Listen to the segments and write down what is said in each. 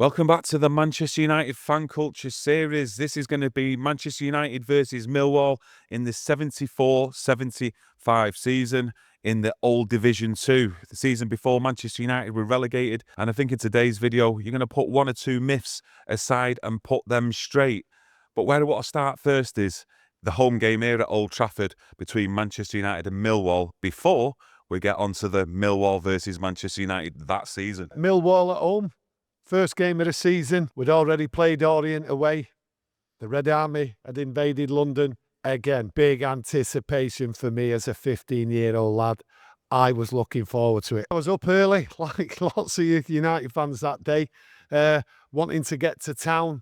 Welcome back to the Manchester United Fan Culture Series. This is going to be Manchester United versus Millwall in the 74-75 season in the old Division 2. The season before, Manchester United were relegated. And I think in today's video, you're going to put one or two myths aside and put them straight. But where I want to start first is the home game here at Old Trafford between Manchester United and Millwall before we get onto the Millwall versus Manchester United that season. Millwall at home. First game of the season, we'd already played Orient away. The Red Army had invaded London. Again, big anticipation for me as a 15-year-old lad. I was looking forward to it. I was up early, like lots of United fans that day, wanting to get to town.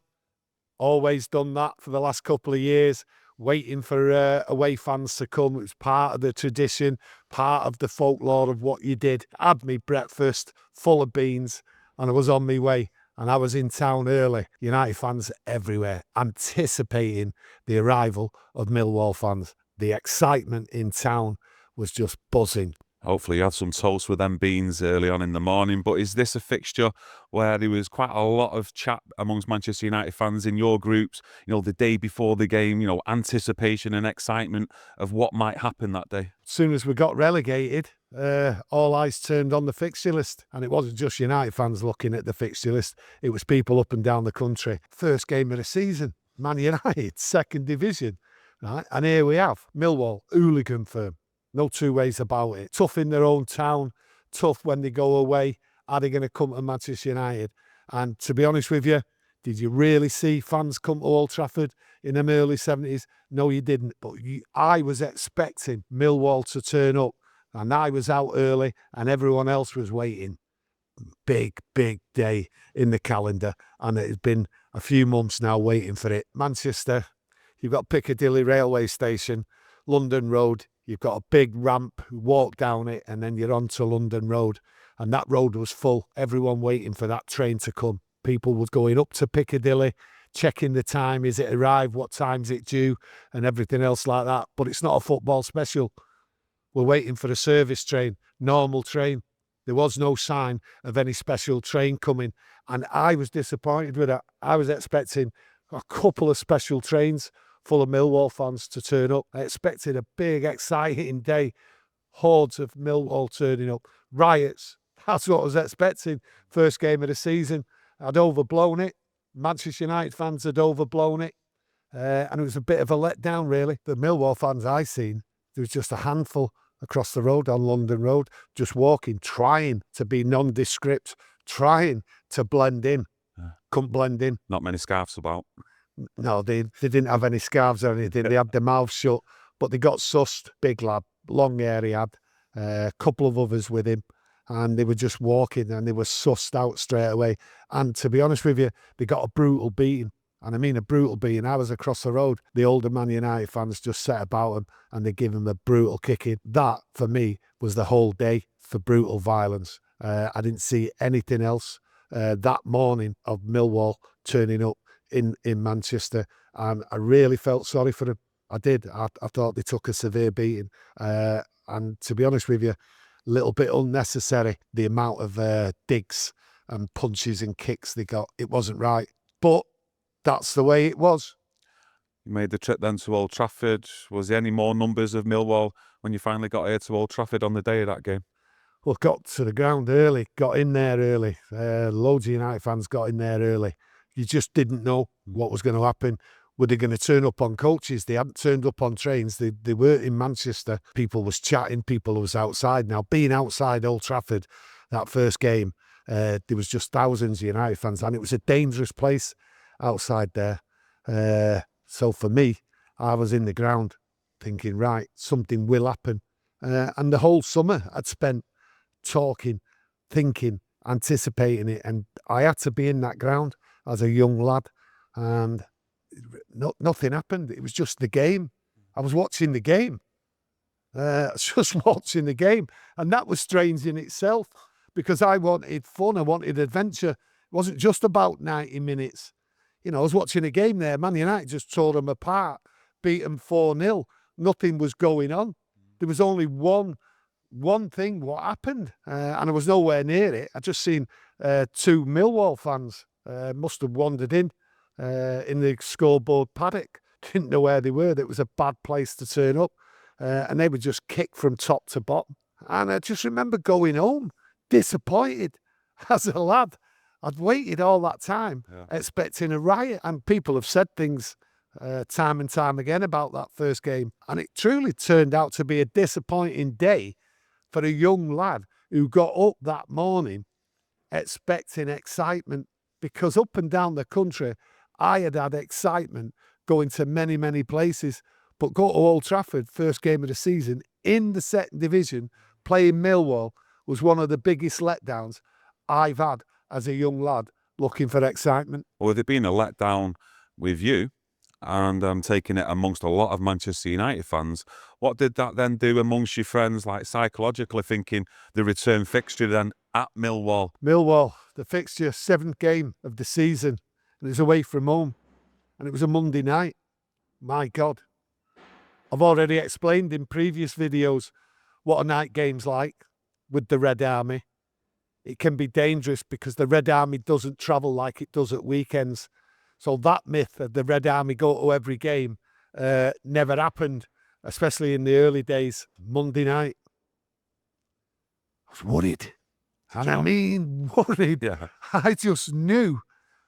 Always done that for the last couple of years, waiting for away fans to come. It was part of the tradition, part of the folklore of what you did. Had me breakfast full of beans, and I was on my way, and I was in town early. United fans everywhere, anticipating the arrival of Millwall fans. The excitement in town was just buzzing. Hopefully you had some toast with them beans early on in the morning. But is this a fixture where there was quite a lot of chat amongst Manchester United fans in your groups, the day before the game, anticipation and excitement of what might happen that day? As soon as we got relegated, all eyes turned on the fixture list. And it wasn't just United fans looking at the fixture list. It was people up and down the country. First game of the season, Man United, second division. Right? And here we have Millwall, hooligan firm. No two ways about it. Tough in their own town, tough when they go away. Are they going to come to Manchester United? And to be honest with you, did you really see fans come to Old Trafford in the early 70s? No, you didn't. But I was expecting Millwall to turn up, and I was out early and everyone else was waiting. Big, big day in the calendar, and it has been a few months now waiting for it. Manchester, you've got Piccadilly Railway Station, London Road. You've got a big ramp, you walk down it, and then you're onto London Road. And that road was full. Everyone waiting for that train to come. People was going up to Piccadilly, checking the time. Is it arrived? What time's it due? And everything else like that. But it's not a football special. We're waiting for a service train, normal train. There was no sign of any special train coming. And I was disappointed with that. I was expecting a couple of special trains full of Millwall fans to turn up. I expected a big, exciting day. Hordes of Millwall turning up. Riots. That's what I was expecting. First game of the season. I'd overblown it. Manchester United fans had overblown it. And it was a bit of a letdown, really. The Millwall fans I seen, there was just a handful across the road on London Road, just walking, trying to be nondescript, trying to blend in. Couldn't blend in. Not many scarves about. No, they didn't have any scarves or anything. They had their mouths shut, but they got sussed. Big lad, long hair he had, a couple of others with him, and they were just walking and they were sussed out straight away. And to be honest with you, they got a brutal beating. And I mean a brutal beating. I was across the road. The older Man United fans just set about him and they give him a brutal kicking. That, for me, was the whole day for brutal violence. I didn't see anything else that morning of Millwall turning up in Manchester, and I really felt sorry for them. I did. I thought they took a severe beating, and to be honest with you, a little bit unnecessary, the amount of digs and punches and kicks they got. It wasn't right, but that's the way it was. You made the trip then to Old Trafford. Was there any more numbers of Millwall when you finally got here to Old Trafford on the day of that game? Well, got to the ground early, got in there early. Loads of United fans got in there early. You just didn't know what was going to happen. Were they going to turn up on coaches? They hadn't turned up on trains. They were in Manchester. People was chatting. People was outside. Now, being outside Old Trafford, that first game, there was just thousands of United fans, and it was a dangerous place outside there. So for me, I was in the ground thinking, right, something will happen. And the whole summer I'd spent talking, thinking, anticipating it, and I had to be in that ground as a young lad, and nothing happened. It was just the game. I was watching the game. Just watching the game. And that was strange in itself, because I wanted fun, I wanted adventure. It wasn't just about 90 minutes. I was watching a game there. Man United just tore them apart, beat them 4-0. Nothing was going on. There was only one thing, what happened, and I was nowhere near it. I just seen two Millwall fans must have wandered in the scoreboard paddock. Didn't know where they were. It was a bad place to turn up. And they were just kicked from top to bottom. And I just remember going home disappointed as a lad. I'd waited all that time expecting a riot. And people have said things time and time again about that first game. And it truly turned out to be a disappointing day for a young lad who got up that morning expecting excitement, because up and down the country, I had had excitement going to many, many places. But go to Old Trafford, first game of the season, in the second division, playing Millwall, was one of the biggest letdowns I've had as a young lad looking for excitement. Well, with it being a letdown with you, and taking it amongst a lot of Manchester United fans, what did that then do amongst your friends, like psychologically, thinking the return fixture then at Millwall? Millwall, the fixture, 7th game of the season, and it was away from home, and it was a Monday night. My God. I've already explained in previous videos what a night game's like with the Red Army. It can be dangerous because the Red Army doesn't travel like it does at weekends. So that myth of the Red Army go to every game never happened, especially in the early days. Monday night, I was worried. And I mean worried. Yeah. I just knew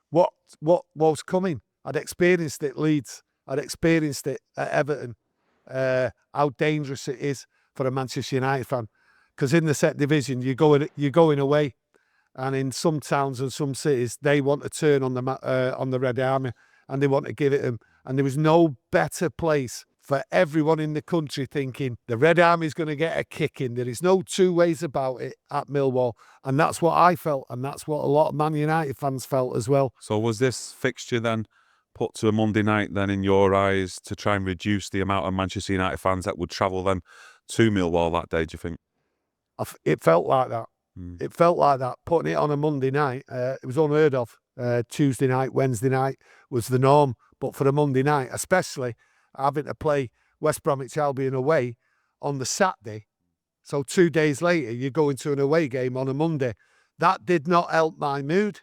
what was coming. I'd experienced it at Leeds. I'd experienced it at Everton. How dangerous it is for a Manchester United fan, because in the second division you're going away, and in some towns and some cities they want to turn on the Red Army and they want to give it them, and there was no better place for everyone in the country thinking the Red Army's going to get a kick in. There is no two ways about it at Millwall, and that's what I felt, and that's what a lot of Man United fans felt as well. So was this fixture then put to a Monday night then in your eyes to try and reduce the amount of Manchester United fans that would travel then to Millwall that day, do you think? It felt like that. It felt like that. Putting it on a Monday night, it was unheard of. Tuesday night, Wednesday night was the norm. But for a Monday night, especially having to play West Bromwich Albion away on the Saturday, so 2 days later you're going to an away game on a Monday, that did not help my mood.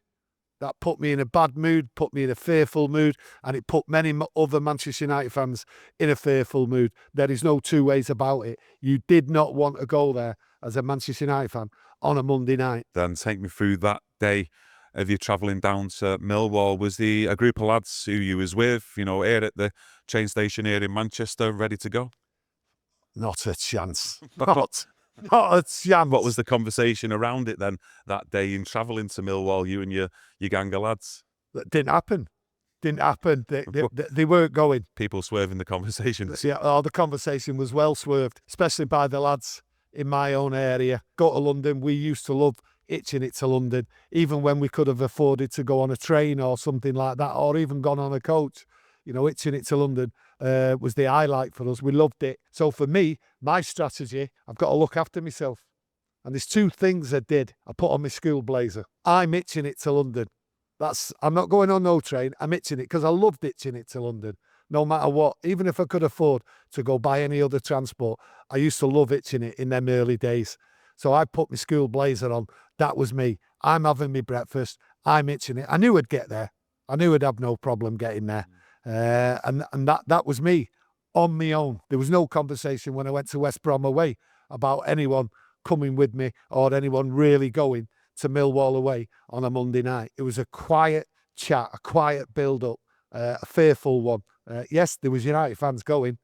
That put me in a bad mood, put me in a fearful mood, and it put many other Manchester United fans in a fearful mood. There is no two ways about it. You did not want to go there as a Manchester United fan on a Monday night. Then take me through that day of you travelling down to Millwall. Was a group of lads who you was with, here at the train station here in Manchester, ready to go? Not a chance. Not a chance. What was the conversation around it then that day in travelling to Millwall, you and your gang of lads? That didn't happen. Didn't happen. They weren't going. People swerving the conversation. Yeah, the conversation was well swerved, especially by the lads in my own area. Go to London. We used to love itching it to London, even when we could have afforded to go on a train or something like that, or even gone on a coach. Itching it to London was the highlight for us. We loved it. So for me, my strategy, I've got to look after myself. And there's 2 things I did. I put on my school blazer. I'm itching it to London. I'm not going on no train. I'm itching it because I loved itching it to London. No matter what, even if I could afford to go buy any other transport, I used to love itching it in them early days. So I put my school blazer on. That was me. I'm having my breakfast. I'm itching it. I knew I'd get there. I knew I'd have no problem getting there. And that was me on my own. There was no conversation when I went to West Brom away about anyone coming with me or anyone really going to Millwall away on a Monday night. It was a quiet chat, a quiet build-up, a fearful one. Yes, there was United fans going,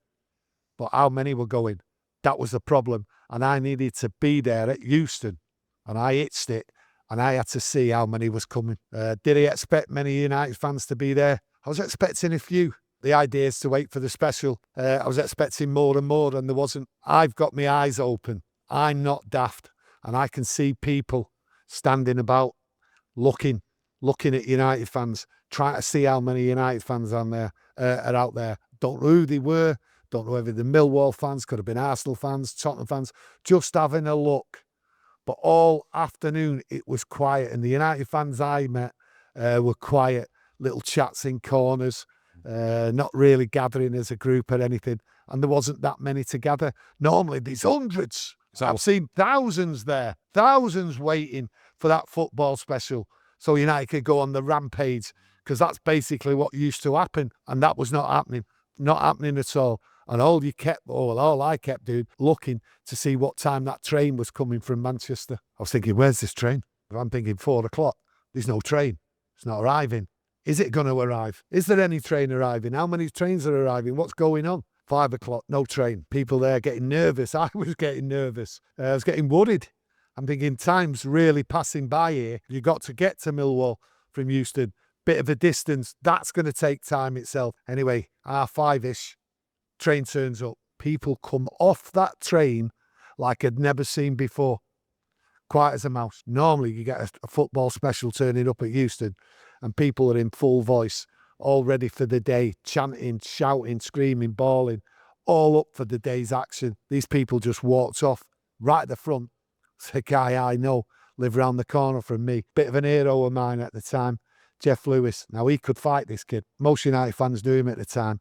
but how many were going? That was the problem. And I needed to be there at Euston, and I itched it, and I had to see how many was coming. Did I expect many United fans to be there? I was expecting a few. The idea is to wait for the special. I was expecting more and more, and there wasn't. I've got my eyes open. I'm not daft, and I can see people standing about, looking at United fans, trying to see how many United fans are out there. Don't know who they were. Don't know whether the Millwall fans, could have been Arsenal fans, Tottenham fans, just having a look. But all afternoon it was quiet, and the United fans I met were quiet. Little chats in corners, not really gathering as a group or anything. And there wasn't that many together. Normally there's hundreds. So I've seen thousands there, thousands waiting for that football special. so United could go on the rampage, because that's basically what used to happen, and that was not happening at all. And all I kept doing, looking to see what time that train was coming from Manchester. I was thinking, where's this train? I'm thinking 4 o'clock. There's no train. It's not arriving. Is it going to arrive? Is there any train arriving? How many trains are arriving? What's going on? 5 o'clock, no train. People there getting nervous. I was getting nervous. I was getting worried. I'm thinking, time's really passing by here. You got to get to Millwall from Euston. Bit of a distance. That's going to take time itself. Anyway, 5:30ish, train turns up. People come off that train like I'd never seen before. Quiet as a mouse. Normally you get a football special turning up at Euston and people are in full voice, all ready for the day, chanting, shouting, screaming, bawling, all up for the day's action. These people just walked off right at the front. It's a guy I know, lived around the corner from me. Bit of an hero of mine at the time, Jeff Lewis. Now, he could fight this kid. Most United fans knew him at the time.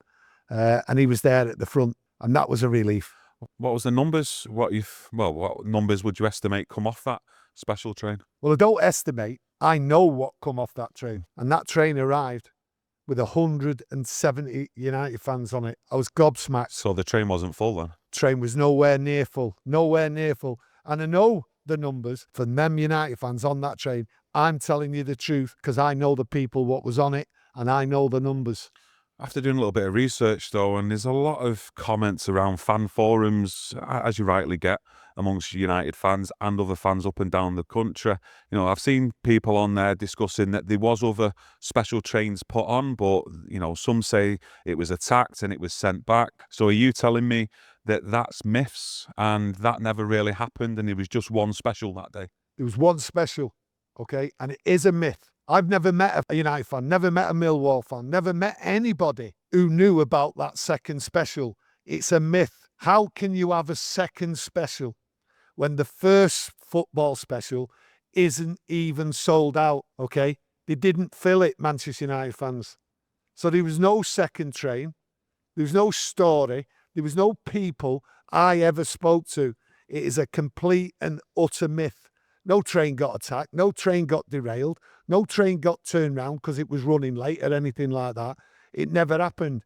And he was there at the front, and that was a relief. What was the numbers? What numbers would you estimate come off that special train? Well, I don't estimate. I know what come off that train. And that train arrived with 170 United fans on it. I was gobsmacked. So the train wasn't full then? Train was nowhere near full. Nowhere near full. And I know the numbers for them United fans on that train. I'm telling you the truth because I know the people what was on it and I know the numbers. After doing a little bit of research though, and there's a lot of comments around fan forums, as you rightly get, amongst United fans and other fans up and down the country. You know, I've seen people on there discussing that there was other special trains put on, but, you know, some say it was attacked and it was sent back. So are you telling me that that's myths and that never really happened and it was just one special that day? There was one special, okay? And it is a myth. I've never met a United fan, never met a Millwall fan, never met anybody who knew about that second special. It's a myth. How can you have a second special when the first football special isn't even sold out, okay? They didn't fill it, Manchester United fans. So there was no second train. There was no story. There was no people I ever spoke to. It is a complete and utter myth. No train got attacked. No train got derailed. No train got turned round because it was running late or anything like that. It never happened.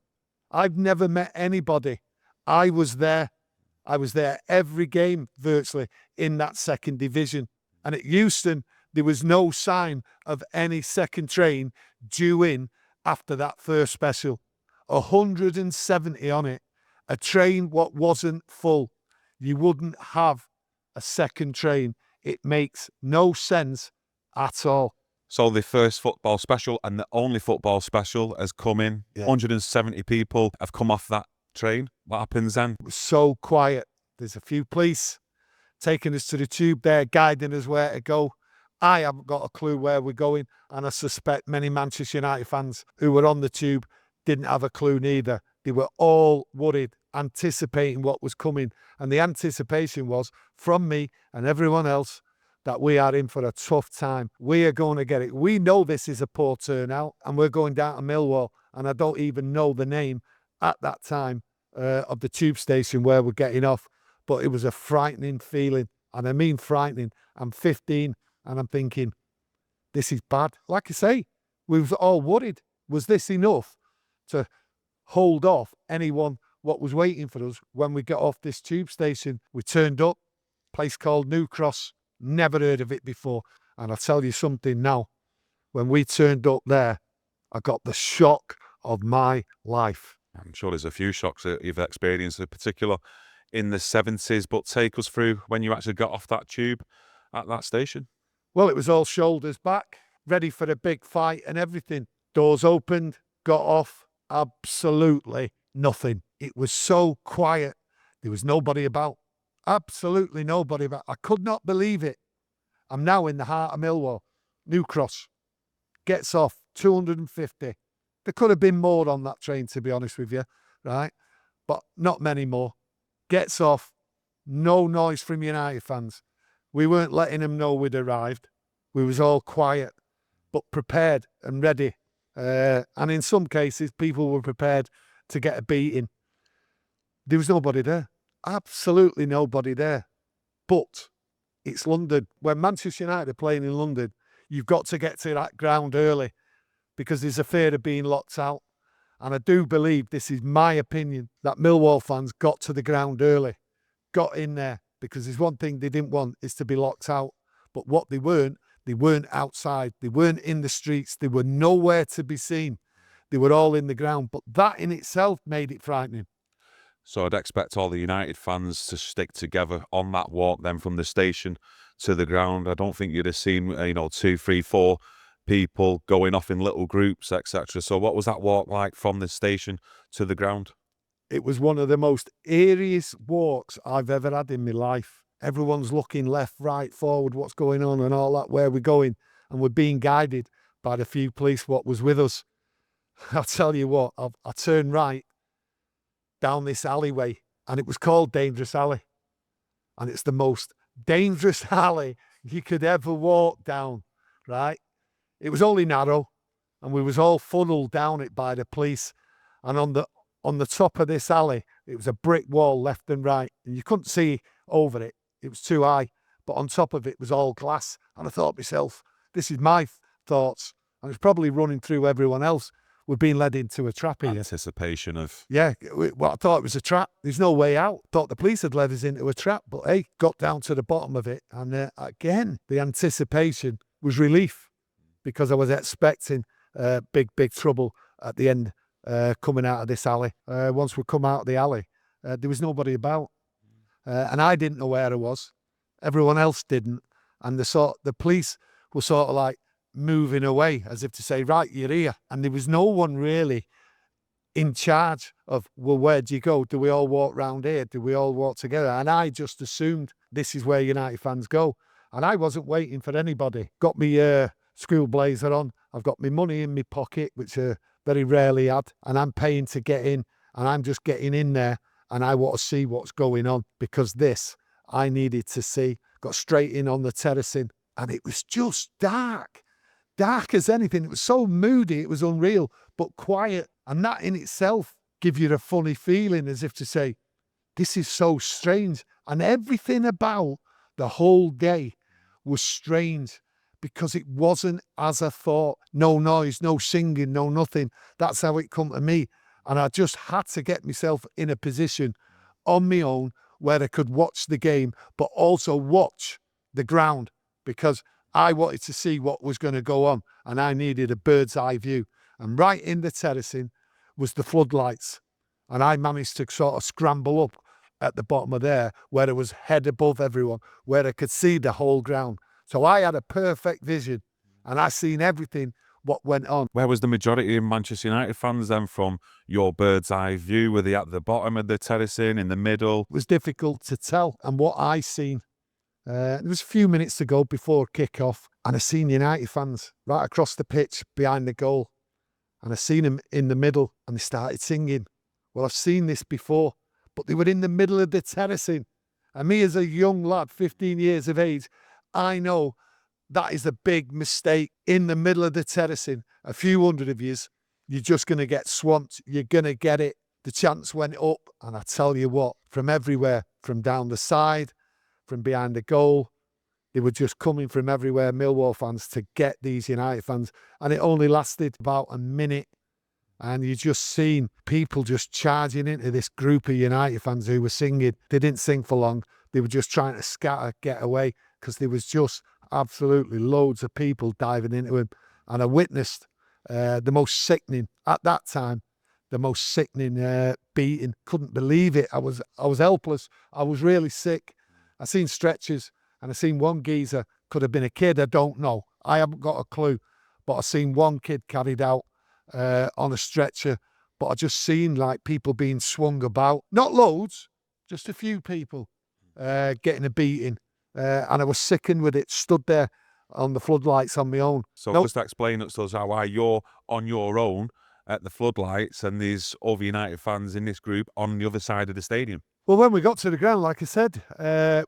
I've never met anybody. I was there. I was there every game virtually in that second division. And at Euston, there was no sign of any second train due in after that first special. 170 on it. A train what wasn't full. You wouldn't have a second train. It makes no sense at all. So the first football special and the only football special has come in. Yeah. 170 people have come off that train. What happens then? It was so quiet. There's a few police taking us to the tube there, guiding us where to go. I haven't got a clue where we're going, and I suspect many Manchester United fans who were on the tube didn't have a clue neither. They were all worried, anticipating what was coming. And the anticipation was, from me and everyone else, that we are in for a tough time. We are going to get it. We know this is a poor turnout, and we're going down to Millwall, and I don't even know the name at that time of the tube station where we're getting off. But it was a frightening feeling, and I mean frightening. I'm 15, and I'm thinking, this is bad. Like I say, we were all worried. Was this enough to hold off anyone what was waiting for us when we got off this tube station? We turned up, place called New Cross. Never heard of it before. And I'll tell you something now. When we turned up there, I got the shock of my life. I'm sure there's a few shocks that you've experienced, in particular in the 70s, but take us through when you actually got off that tube at that station. Well, it was all shoulders back, ready for a big fight and everything. Doors opened, got off, absolutely nothing. It was so quiet. There was nobody about. Absolutely nobody about. I could not believe it. I'm now in the heart of Millwall. New Cross. Gets off, 250. There could have been more on that train, to be honest with you, right? But not many more. Gets off. No noise from United fans. We weren't letting them know we'd arrived. We was all quiet, but prepared and ready. And in some cases, people were prepared to get a beating. There was nobody there. Absolutely nobody there. But it's London. When Manchester United are playing in London, you've got to get to that ground early because there's a fear of being locked out. And I do believe, this is my opinion, that Millwall fans got to the ground early, got in there, because there's one thing they didn't want is to be locked out. But what they weren't outside. They weren't in the streets. They were nowhere to be seen. They were all in the ground. But that in itself made it frightening. So I'd expect all the United fans to stick together on that walk then from the station to the ground. I don't think you'd have seen, 2, 3, 4 people going off in little groups, etc. So what was that walk like from the station to the ground? It was one of the most eeriest walks I've ever had in my life. Everyone's looking left, right, forward, what's going on and all that, where we're going. And we're being guided by the few police what was with us. I'll tell you what, I turned right down this alleyway, and it was called Dangerous Alley. And it's the most dangerous alley you could ever walk down, right? It was only narrow, and we was all funneled down it by the police. And on the top of this alley, it was a brick wall left and right, and you couldn't see over it. It was too high, but on top of it was all glass. And I thought to myself, this is my thoughts, and it's probably running through everyone else. We're being led into a trap here. Anticipation of... Yeah, well, I thought it was a trap. There's no way out. Thought the police had led us into a trap, but hey, got down to the bottom of it. And again, the anticipation was relief, because I was expecting big trouble at the end coming out of this alley. Once we come out of the alley, there was nobody about. And I didn't know where I was. Everyone else didn't. And the police were sort of like moving away as if to say, right, you're here. And there was no one really in charge of, well, where do you go? Do we all walk round here? Do we all walk together? And I just assumed this is where United fans go. And I wasn't waiting for anybody. Got me school blazer on. I've got my money in my pocket, which I very rarely had. And I'm paying to get in. And I'm just getting in there. And I want to see what's going on, because this I needed to see. Got straight in on the terracing, and it was just dark as anything. It was so moody, it was unreal, but quiet. And that in itself gives you a funny feeling, as if to say, this is so strange. And everything about the whole day was strange, because it wasn't as I thought. No noise, no singing, no nothing. That's how it come to me. And I just had to get myself in a position on my own where I could watch the game, but also watch the ground, because I wanted to see what was going to go on, and I needed a bird's eye view. And right in the terracing was the floodlights. And I managed to sort of scramble up at the bottom of there, where it was head above everyone, where I could see the whole ground. So I had a perfect vision, and I seen everything what went on. Where was the majority of Manchester United fans then from your bird's eye view? Were they at the bottom of the terracing, in the middle? It was difficult to tell. And what I seen, there was a few minutes to go before kick-off, and I seen United fans right across the pitch behind the goal. And I seen them in the middle, and they started singing. Well, I've seen this before, but they were in the middle of the terracing. And me as a young lad, 15 years of age, I know that is a big mistake. In the middle of the terracing, a few hundred of yous, you're just going to get swamped. You're going to get it. The chance went up. And I tell you what, from everywhere, from down the side, from behind the goal, they were just coming from everywhere, Millwall fans, to get these United fans. And it only lasted about a minute. And you just seen people just charging into this group of United fans who were singing. They didn't sing for long. They were just trying to scatter, get away, because there was just absolutely loads of people diving into him. And I witnessed the most sickening, at that time, the most sickening beating. Couldn't believe it. I was helpless. I was really sick. I seen stretchers, and I seen one geezer, could have been a kid, I don't know. I haven't got a clue. But I seen one kid carried out on a stretcher. But I just seen like people being swung about. Not loads, just a few people getting a beating. And I was sickened with it, stood there on the floodlights on my own. So just explain to us why you're on your own at the floodlights and there's other United fans in this group on the other side of the stadium. Well, when we got to the ground, like I said,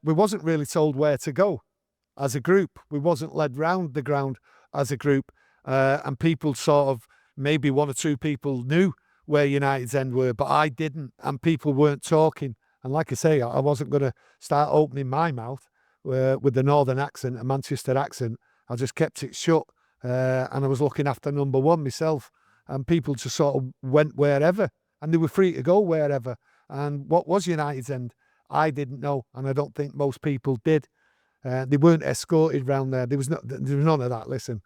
we wasn't really told where to go as a group. We wasn't led round the ground as a group. And people sort of, maybe one or two people knew where United's end were, but I didn't. And people weren't talking. And like I say, I wasn't going to start opening my mouth with the northern accent, a Manchester accent, I just kept it shut. And I was looking after number one myself. And people just sort of went wherever. And they were free to go wherever. And what was United's end? I didn't know. And I don't think most people did. They weren't escorted round there. There was none of that. Listen,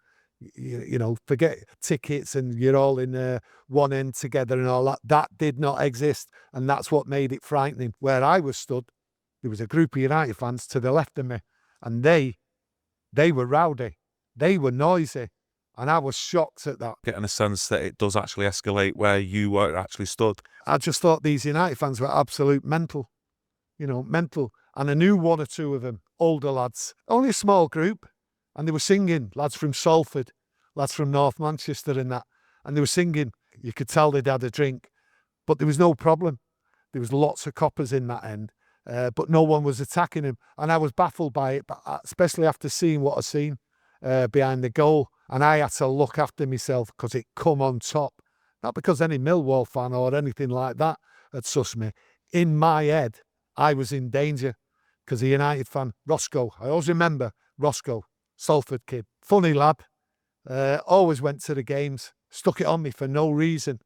you know, forget tickets and you're all in one end together and all that. That did not exist. And that's what made it frightening. Where I was stood, there was a group of United fans to the left of me. And they were rowdy. They were noisy. And I was shocked at that. Getting a sense that it does actually escalate where you were actually stood. I just thought these United fans were absolute mental. You know, mental. And I knew one or two of them, older lads. Only a small group. And they were singing, lads from Salford, lads from North Manchester and that. And they were singing. You could tell they'd had a drink. But there was no problem. There was lots of coppers in that end. But no one was attacking him. And I was baffled by it, but especially after seeing what I'd seen behind the goal. And I had to look after myself because it come on top. Not because any Millwall fan or anything like that had sussed me. In my head, I was in danger because a United fan, Roscoe, I always remember Roscoe, Salford kid, funny lad, always went to the games, stuck it on me for no reason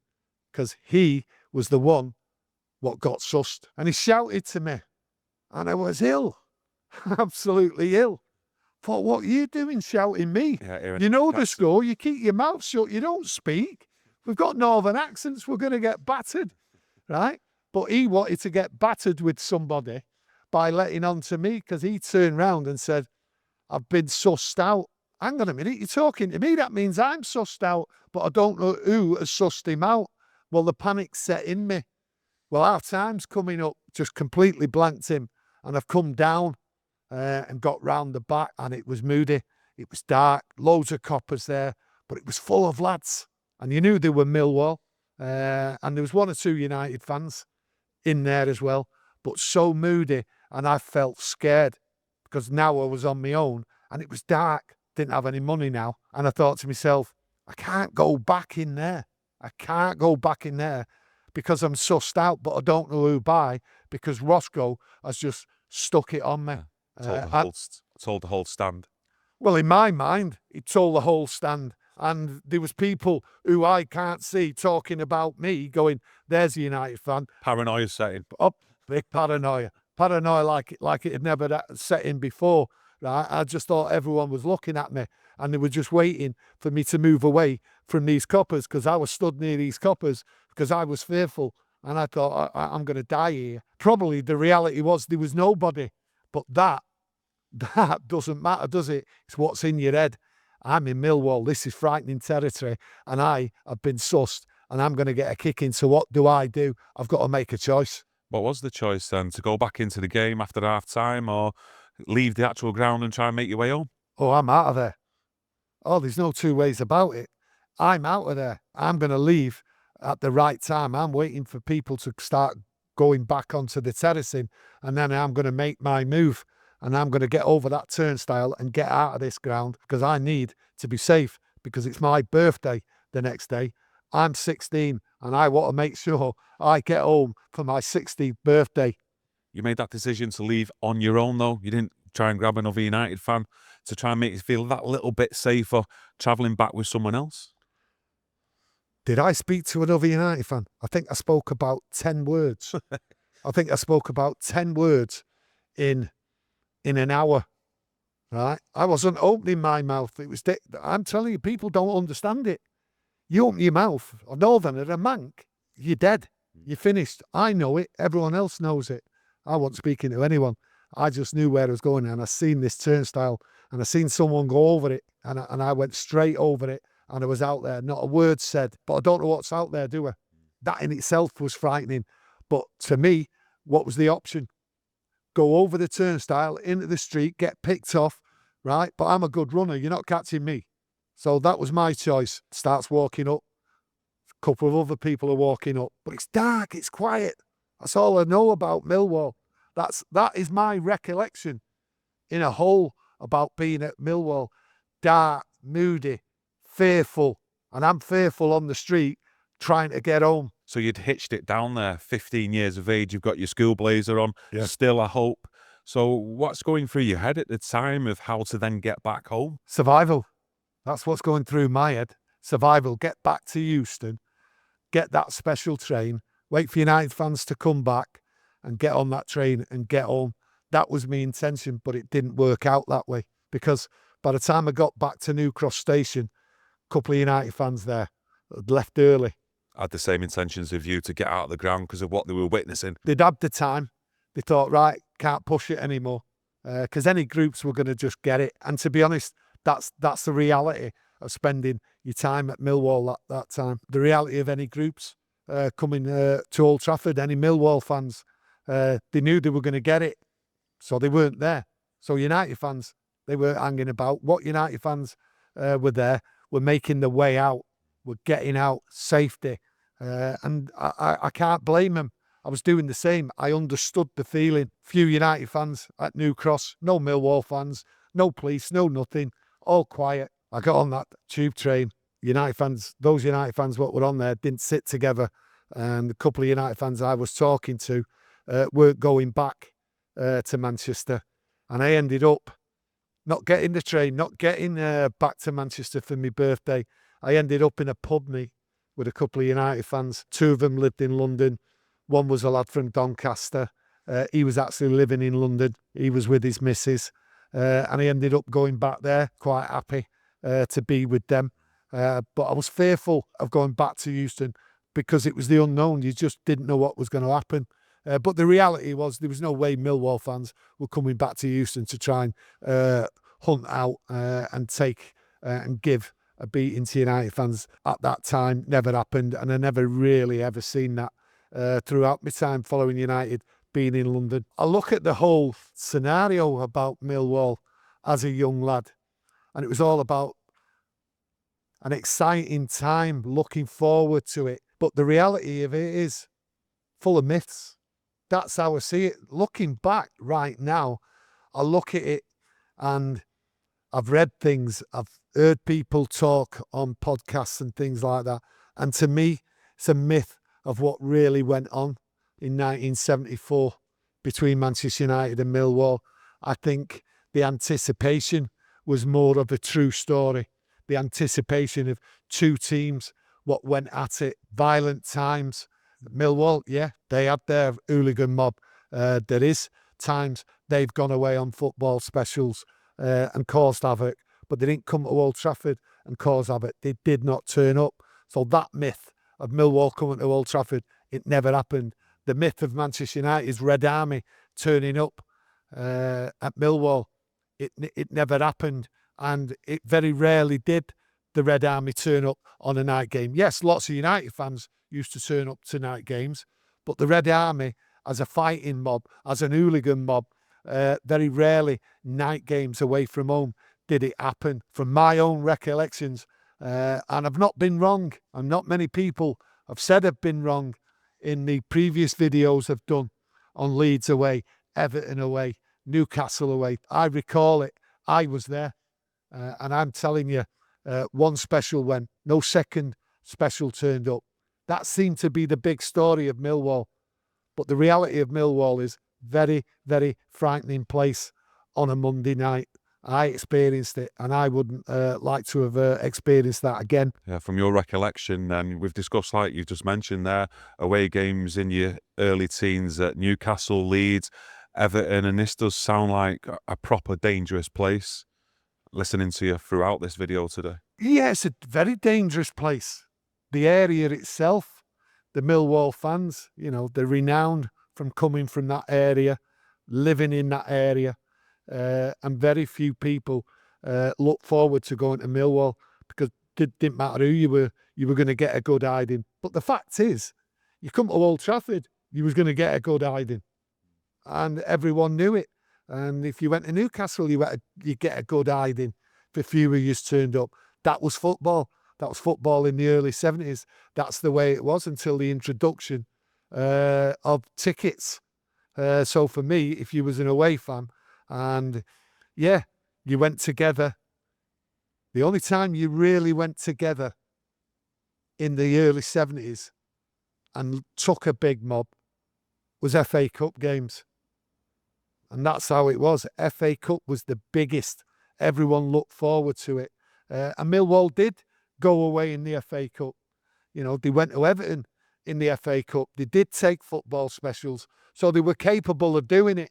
because he was the one what got sussed. And he shouted to me and I was ill, absolutely ill. Thought, what are you doing shouting me? Yeah, you know the score, you keep your mouth shut, you don't speak. We've got northern accents, we're going to get battered, right? But he wanted to get battered with somebody by letting on to me because he turned round and said, I've been sussed out. Hang on a minute, you're talking to me, that means I'm sussed out, but I don't know who has sussed him out. Well, the panic set in me. Well, our time's coming up, just completely blanked him, and I've come down and got round the back, and it was moody. It was dark, loads of coppers there, but it was full of lads. And you knew they were Millwall, and there was one or two United fans in there as well, but so moody, and I felt scared because now I was on my own, and it was dark, didn't have any money now, and I thought to myself, I can't go back in there. I can't go back in there because I'm sussed out, but I don't know who by because Roscoe has just stuck it on me. Told the whole stand. Well, in my mind, he told the whole stand. And there was people who I can't see talking about me going, there's a United fan. Paranoia setting. Up, big paranoia. Paranoia like it had never set in before. Right? I just thought everyone was looking at me and they were just waiting for me to move away from these coppers because I was stood near these coppers because I was fearful. And I thought, I'm going to die here. Probably the reality was there was nobody. But that doesn't matter, does it? It's what's in your head. I'm in Millwall. This is frightening territory. And I have been sussed. And I'm going to get a kick in. So what do? I've got to make a choice. What was the choice then? To go back into the game after half-time or leave the actual ground and try and make your way home? Oh, I'm out of there. Oh, there's no two ways about it. I'm out of there. I'm going to leave at the right time. I'm waiting for people to start going back onto the terracing. And then I'm going to make my move. And I'm going to get over that turnstile and get out of this ground because I need to be safe because it's my birthday the next day. I'm 16 and I want to make sure I get home for my 60th birthday. You made that decision to leave on your own though? You didn't try and grab another United fan to try and make you feel that little bit safer travelling back with someone else? Did I speak to another United fan? I think I spoke about 10 words. I think I spoke about 10 words in an hour, right? I wasn't opening my mouth. It was, I'm telling you, people don't understand it. You open your mouth, a northerner, a mank, you're dead. You're finished. I know it. Everyone else knows it. I wasn't speaking to anyone. I just knew where I was going and I seen this turnstile and I seen someone go over it and I went straight over it and I was out there. Not a word said, but I don't know what's out there, do I? That in itself was frightening. But to me, what was the option? Go over the turnstile, into the street, get picked off, right? But I'm a good runner. You're not catching me. So that was my choice. Starts walking up. A couple of other people are walking up. But it's dark. It's quiet. That's all I know about Millwall. That is my recollection in a whole about being at Millwall. Dark, moody, fearful. And I'm fearful on the street trying to get home. So you'd hitched it down there, 15 years of age, you've got your school blazer on, Yeah. still a hope. So what's going through your head at the time of how to then get back home? Survival. That's what's going through my head. Survival. Get back to Euston, get that special train, wait for United fans to come back and get on that train and get home. That was my intention, but it didn't work out that way, because by the time I got back to New Cross Station, a couple of United fans there had left early. Had the same intentions of you to get out of the ground because of what they were witnessing. They'd had the time. They thought, right, can't push it anymore, because any groups were going to just get it. And to be honest, that's the reality of spending your time at Millwall that time. The reality of any groups coming to Old Trafford, any Millwall fans, they knew they were going to get it, so they weren't there. So United fans, they were hanging about. What United fans were there, were making the way out, were getting out, safety. And I can't blame them. I was doing the same. I understood the feeling. Few United fans at New Cross, no Millwall fans, no police, no nothing, all quiet. I got on that tube train. United fans, those United fans what were on there didn't sit together. And a couple of United fans I was talking to weren't going back to Manchester. And I ended up not getting the train, not getting back to Manchester for my birthday. I ended up in a pub with a couple of United fans. Two of them lived in London. One was a lad from Doncaster. He was actually living in London. He was with his missus. And I ended up going back there, quite happy to be with them. But I was fearful of going back to Euston because it was the unknown. You just didn't know what was going to happen. But the reality was there was no way Millwall fans were coming back to Euston to try and hunt out and take and give a beating to United fans at that time. Never happened, and I never really ever seen that throughout my time following United being in London. I look at the whole scenario about Millwall as a young lad, and it was all about an exciting time, looking forward to it. But the reality of it is full of myths. That's how I see it. Looking back right now, I look at it and I've read things, I've heard people talk on podcasts and things like that. And to me, it's a myth of what really went on in 1974 between Manchester United and Millwall. I think the anticipation was more of a true story. The anticipation of two teams, what went at it, violent times. Millwall, yeah, they had their hooligan mob. There is times they've gone away on football specials and caused havoc, but they didn't come to Old Trafford and cause havoc. They did not turn up. So that myth of Millwall coming to Old Trafford, it never happened. The myth of Manchester United's Red Army turning up at Millwall, it never happened, and it very rarely did the Red Army turn up on a night game. Yes, lots of United fans used to turn up to night games, but the Red Army as a fighting mob, as an hooligan mob, very rarely night games away from home did it happen, from my own recollections. And I've not been wrong, and not many people have said I've been wrong in the previous videos I've done on Leeds away, Everton away, Newcastle away. I recall it. I was there. And I'm telling you, one special went, no second special turned up. That seemed to be the big story of Millwall. But the reality of Millwall is very, very frightening place on a Monday night. I experienced it, and I wouldn't like to have experienced that again. Yeah, from your recollection, and we've discussed, like you just mentioned there, away games in your early teens at Newcastle, Leeds, Everton, and this does sound like a proper dangerous place, listening to you throughout this video today. Yeah, it's a very dangerous place. The area itself, the Millwall fans, you know, they're renowned from coming from that area, living in that area. And very few people look forward to going to Millwall because it didn't matter who you were going to get a good hiding. But the fact is, you come to Old Trafford, you was going to get a good hiding. And everyone knew it. And if you went to Newcastle, you get a good hiding if a few of you turned up. That was football. That was football in the early 70s. That's the way it was until the introduction of tickets. So for me, if you was an away fan, and yeah, you went together. The only time you really went together in the early 70s and took a big mob was FA Cup games. And that's how it was. FA Cup was the biggest. Everyone looked forward to it. And Millwall did go away in the FA Cup. You know, they went to Everton in the FA Cup. They did take football specials. So they were capable of doing it,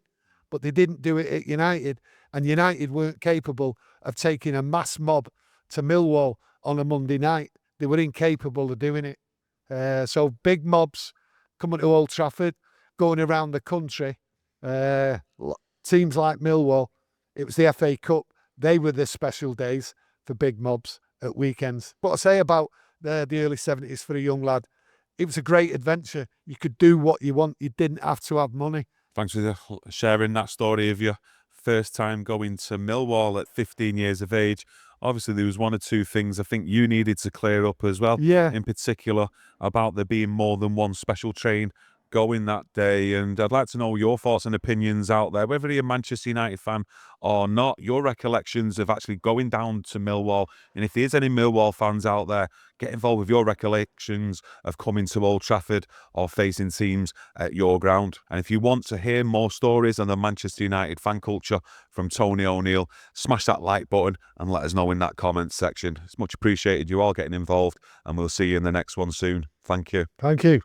but they didn't do it at United. And United weren't capable of taking a mass mob to Millwall on a Monday night. They were incapable of doing it. So big mobs coming to Old Trafford, going around the country. Teams like Millwall, it was the FA Cup. They were the special days for big mobs at weekends. What I say about the early 70s for a young lad, it was a great adventure. You could do what you want. You didn't have to have money. Thanks for sharing that story of your first time going to Millwall at 15 years of age. Obviously, there was one or two things I think you needed to clear up as well. Yeah. In particular, about there being more than one special train going that day. And I'd like to know your thoughts and opinions out there, whether you're a Manchester United fan or not, your recollections of actually going down to Millwall. And if there's any Millwall fans out there, get involved with your recollections of coming to Old Trafford or facing teams at your ground. And if you want to hear more stories on the Manchester United fan culture from Tony O'Neill, smash that like button and let us know in that comments section. It's much appreciated you all getting involved, and we'll see you in the next one soon. Thank you. Thank you.